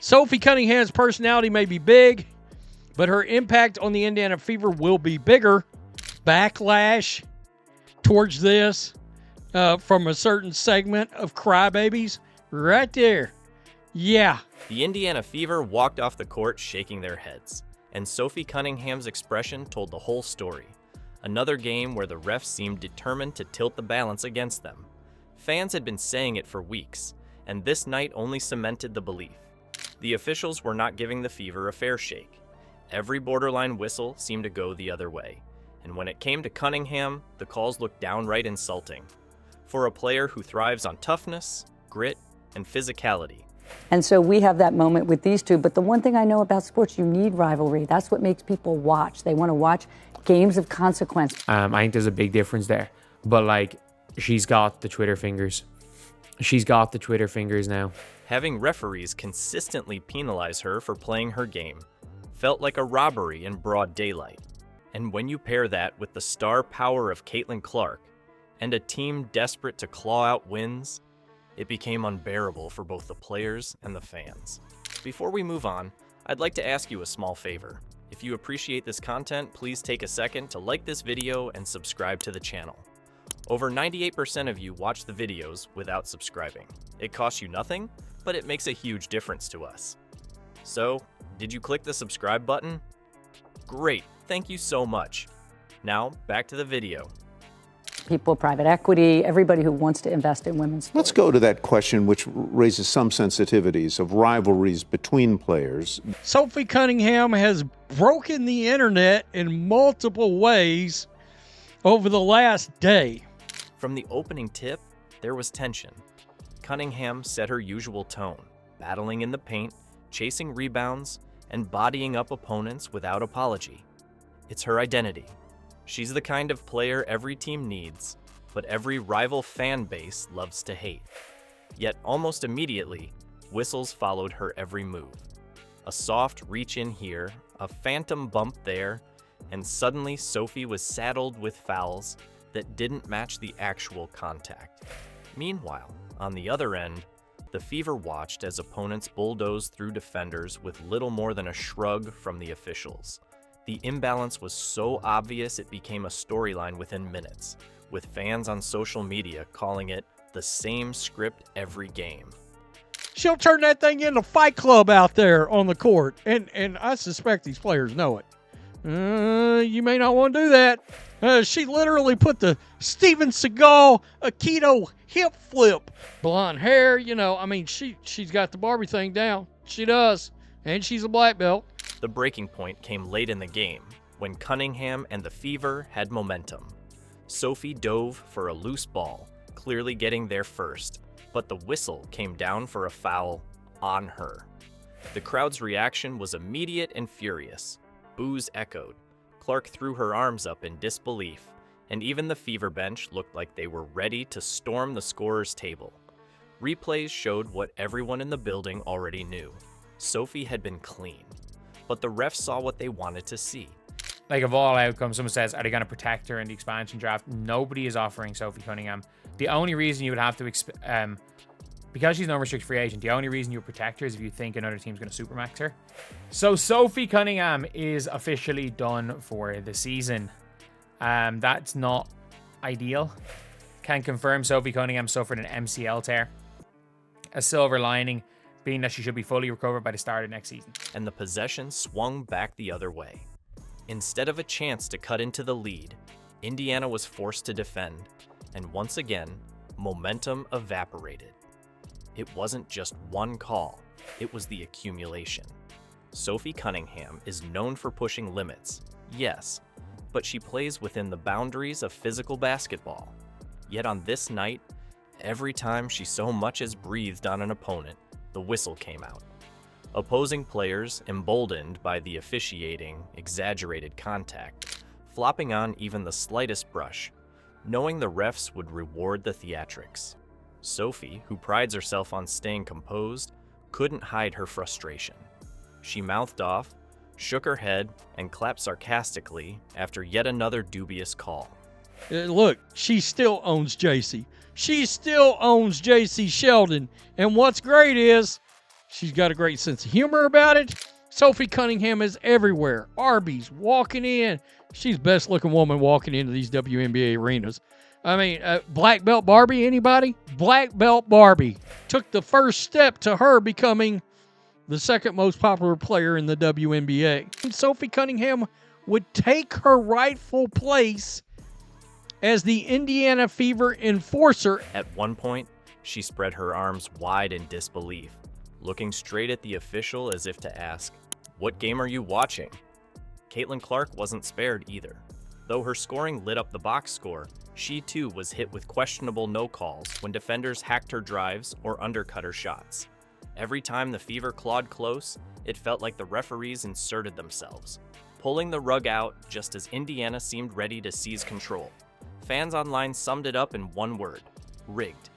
Sophie Cunningham's personality may be big, but her impact on the Indiana Fever will be bigger. Backlash towards this from a certain segment of crybabies right there. Yeah. The Indiana Fever walked off the court shaking their heads, and Sophie Cunningham's expression told the whole story. Another game where the refs seemed determined to tilt the balance against them. Fans had been saying it for weeks, and this night only cemented the belief. The officials were not giving the Fever a fair shake. Every borderline whistle seemed to go the other way, and when it came to Cunningham, the calls looked downright insulting. For a player who thrives on toughness, grit, and physicality. And so we have that moment with these two. But the one thing I know about sports, you need rivalry. That's what makes people watch. They want to watch games of consequence. I think there's a big difference there. But, like, she's got the Twitter fingers. She's got the Twitter fingers now. Having referees consistently penalize her for playing her game felt like a robbery in broad daylight. And when you pair that with the star power of Caitlin Clark and a team desperate to claw out wins, it became unbearable for both the players and the fans. Before we move on, I'd like to ask you a small favor. If you appreciate this content, please take a second to like this video and subscribe to the channel. Over 98% of you watch the videos without subscribing. It costs you nothing, but it makes a huge difference to us. So, did you click the subscribe button? Great, thank you so much. Now, back to the video. People, private equity, everybody who wants to invest in women's sports. Let's go to that question which raises some sensitivities of rivalries between players. Sophie Cunningham has broken the internet in multiple ways over the last day. From the opening tip, there was tension. Cunningham set her usual tone, battling in the paint, chasing rebounds, and bodying up opponents without apology. It's her identity. She's the kind of player every team needs, but every rival fan base loves to hate. Yet almost immediately, whistles followed her every move. A soft reach in here, a phantom bump there, and suddenly Sophie was saddled with fouls that didn't match the actual contact. Meanwhile, on the other end, the Fever watched as opponents bulldozed through defenders with little more than a shrug from the officials. The imbalance was so obvious it became a storyline within minutes, with fans on social media calling it the same script every game. She'll turn that thing into Fight Club out there on the court, and I suspect these players know it. You may not want to do that. She literally put the Steven Seagal Aikido hip flip. Blonde hair, I mean, she's got the Barbie thing down. She does, and she's a black belt. The breaking point came late in the game, when Cunningham and the Fever had momentum. Sophie dove for a loose ball, clearly getting there first, but the whistle came down for a foul on her. The crowd's reaction was immediate and furious. Boos echoed. Clark threw her arms up in disbelief, and even the Fever bench looked like they were ready to storm the scorer's table. Replays showed what everyone in the building already knew. Sophie had been clean. But the refs saw what they wanted to see. Like, of all outcomes, someone says, are they going to protect her in the expansion draft? Nobody is offering Sophie Cunningham. The only reason you would have to, because she's an unrestricted free agent, the only reason you would protect her is if you think another team's going to supermax her. So Sophie Cunningham is officially done for the season. That's not ideal. Can confirm Sophie Cunningham suffered an MCL tear. A silver lining being that she should be fully recovered by the start of next season. And the possession swung back the other way. Instead of a chance to cut into the lead, Indiana was forced to defend, and once again, momentum evaporated. It wasn't just one call, it was the accumulation. Sophie Cunningham is known for pushing limits, yes, but she plays within the boundaries of physical basketball. Yet on this night, every time she so much as breathed on an opponent, the whistle came out. Opposing players, emboldened by the officiating, exaggerated contact, flopping on even the slightest brush, knowing the refs would reward the theatrics. Sophie, who prides herself on staying composed, couldn't hide her frustration. She mouthed off, shook her head, and clapped sarcastically after yet another dubious call. Look, she still owns JC. She still owns JC Sheldon. And what's great is She's got a great sense of humor about it. Sophie Cunningham is everywhere. Arby's walking in. She's the best looking woman walking into these WNBA arenas. I mean, Black Belt Barbie, anybody? Black Belt Barbie took the first step to her becoming the second most popular player in the WNBA. And Sophie Cunningham would take her rightful place as the Indiana Fever enforcer. At one point, she spread her arms wide in disbelief, looking straight at the official as if to ask, "What game are you watching?" Caitlin Clark wasn't spared either. Though her scoring lit up the box score, she too was hit with questionable no calls when defenders hacked her drives or undercut her shots. Every time the Fever clawed close, it felt like the referees inserted themselves, pulling the rug out just as Indiana seemed ready to seize control. Fans online summed it up in one word: rigged.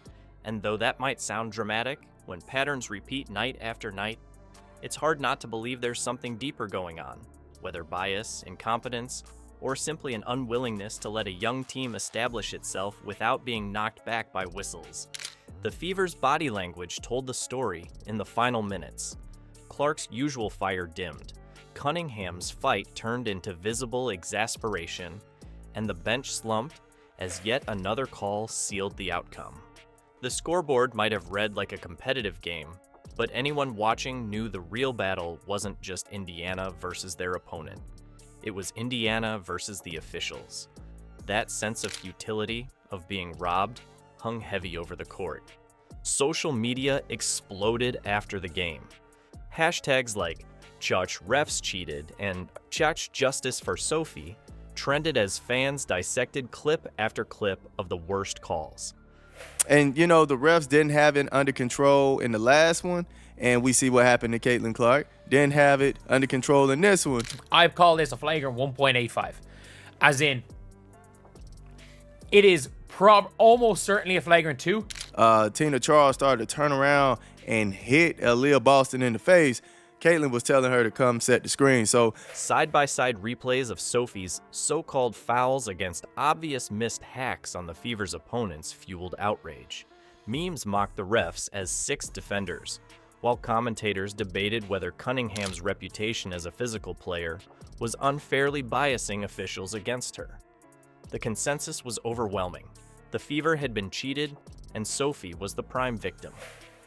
And though that might sound dramatic, when patterns repeat night after night, it's hard not to believe there's something deeper going on, whether bias, incompetence, or simply an unwillingness to let a young team establish itself without being knocked back by whistles. The Fever's body language told the story in the final minutes. Clark's usual fire dimmed, Cunningham's fight turned into visible exasperation, and the bench slumped as yet another call sealed the outcome. The scoreboard might have read like a competitive game, but anyone watching knew the real battle wasn't just Indiana versus their opponent. It was Indiana versus the officials. That sense of futility, of being robbed, hung heavy over the court. Social media exploded after the game. Hashtags like "Chach refs cheated" and "Chach justice for Sophie" trended as fans dissected clip after clip of the worst calls. And, the refs didn't have it under control in the last one, and we see what happened to Caitlin Clark. Didn't have it under control in this one. I've called this a flagrant 1.85. As in, it is almost certainly a flagrant 2. Tina Charles started to turn around and hit Aaliyah Boston in the face. Caitlin was telling her to come set the screen. So side-by-side replays of Sophie's so-called fouls against obvious missed hacks on the Fever's opponents fueled outrage. Memes mocked the refs as 6 defenders, while commentators debated whether Cunningham's reputation as a physical player was unfairly biasing officials against her. The consensus was overwhelming. The Fever had been cheated, and Sophie was the prime victim.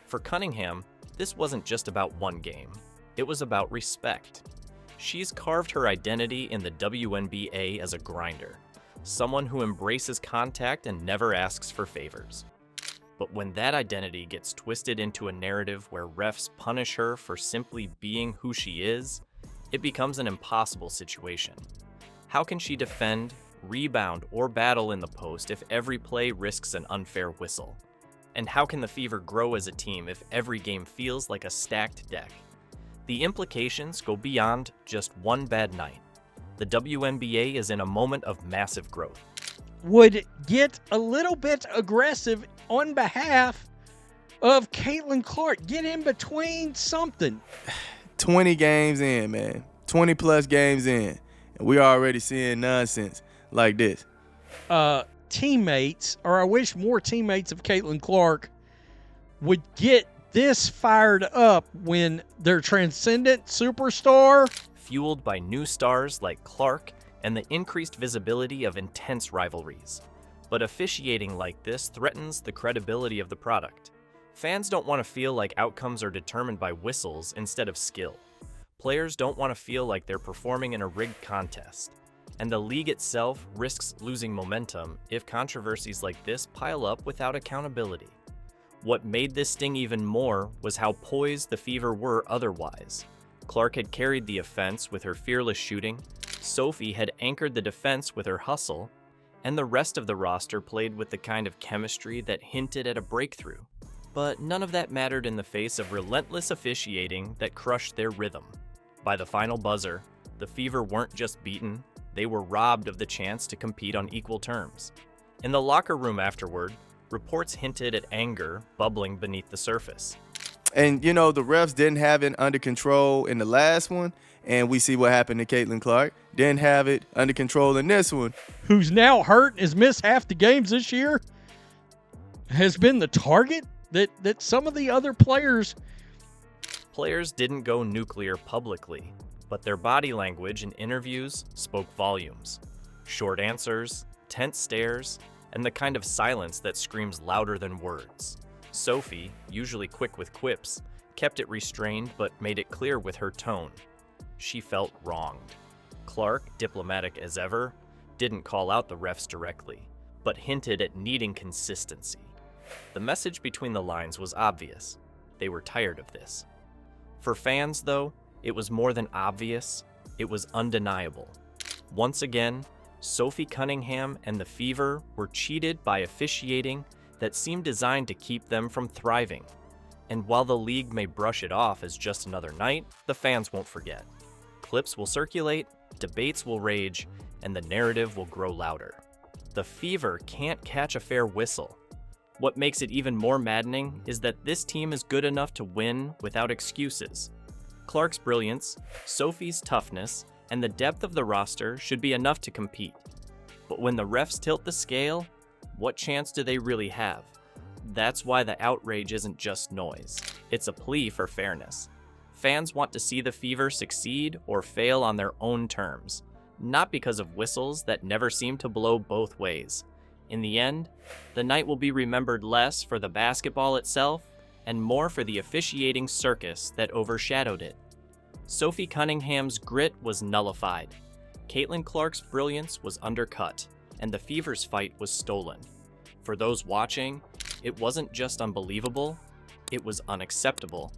For Cunningham, this wasn't just about one game. It was about respect. She's carved her identity in the WNBA as a grinder, someone who embraces contact and never asks for favors. But when that identity gets twisted into a narrative where refs punish her for simply being who she is, it becomes an impossible situation. How can she defend, rebound, or battle in the post if every play risks an unfair whistle? And how can the Fever grow as a team if every game feels like a stacked deck? The implications go beyond just one bad night. The WNBA is in a moment of massive growth. Would get a little bit aggressive on behalf of Caitlin Clark. Get in between something. 20 games in, man. 20 plus games in. And we're already seeing nonsense like this. Teammates, or I wish more teammates of Caitlin Clark would get this fired up when their transcendent superstar, fueled by new stars like Clark and the increased visibility of intense rivalries. But officiating like this threatens the credibility of the product. Fans don't want to feel like outcomes are determined by whistles instead of skill. Players don't want to feel like they're performing in a rigged contest. And the league itself risks losing momentum if controversies like this pile up without accountability. What made this sting even more was how poised the Fever were otherwise. Clark had carried the offense with her fearless shooting, Sophie had anchored the defense with her hustle, and the rest of the roster played with the kind of chemistry that hinted at a breakthrough. But none of that mattered in the face of relentless officiating that crushed their rhythm. By the final buzzer, the Fever weren't just beaten, they were robbed of the chance to compete on equal terms. In the locker room afterward, reports hinted at anger bubbling beneath the surface. And, the refs didn't have it under control in the last one, and we see what happened to Caitlin Clark. Didn't have it under control in this one. Who's now hurt and has missed half the games this year, has been the target that some of the other players Players didn't go nuclear publicly, but their body language in interviews spoke volumes. Short answers, tense stares, and the kind of silence that screams louder than words. Sophie, usually quick with quips, kept it restrained but made it clear with her tone. She felt wronged. Clark, diplomatic as ever, didn't call out the refs directly, but hinted at needing consistency. The message between the lines was obvious. They were tired of this. For fans, though, it was more than obvious, it was undeniable. Once again, Sophie Cunningham and the Fever were cheated by officiating that seemed designed to keep them from thriving. And while the league may brush it off as just another night, the fans won't forget. Clips will circulate, debates will rage, and the narrative will grow louder. The Fever can't catch a fair whistle. What makes it even more maddening is that this team is good enough to win without excuses. Clark's brilliance, Sophie's toughness, and the depth of the roster should be enough to compete. But when the refs tilt the scale, what chance do they really have? That's why the outrage isn't just noise. It's a plea for fairness. Fans want to see the Fever succeed or fail on their own terms, not because of whistles that never seem to blow both ways. In the end, the night will be remembered less for the basketball itself and more for the officiating circus that overshadowed it. Sophie Cunningham's grit was nullified. Caitlin Clark's brilliance was undercut, and the Fever's fight was stolen. For those watching, it wasn't just unbelievable, it was unacceptable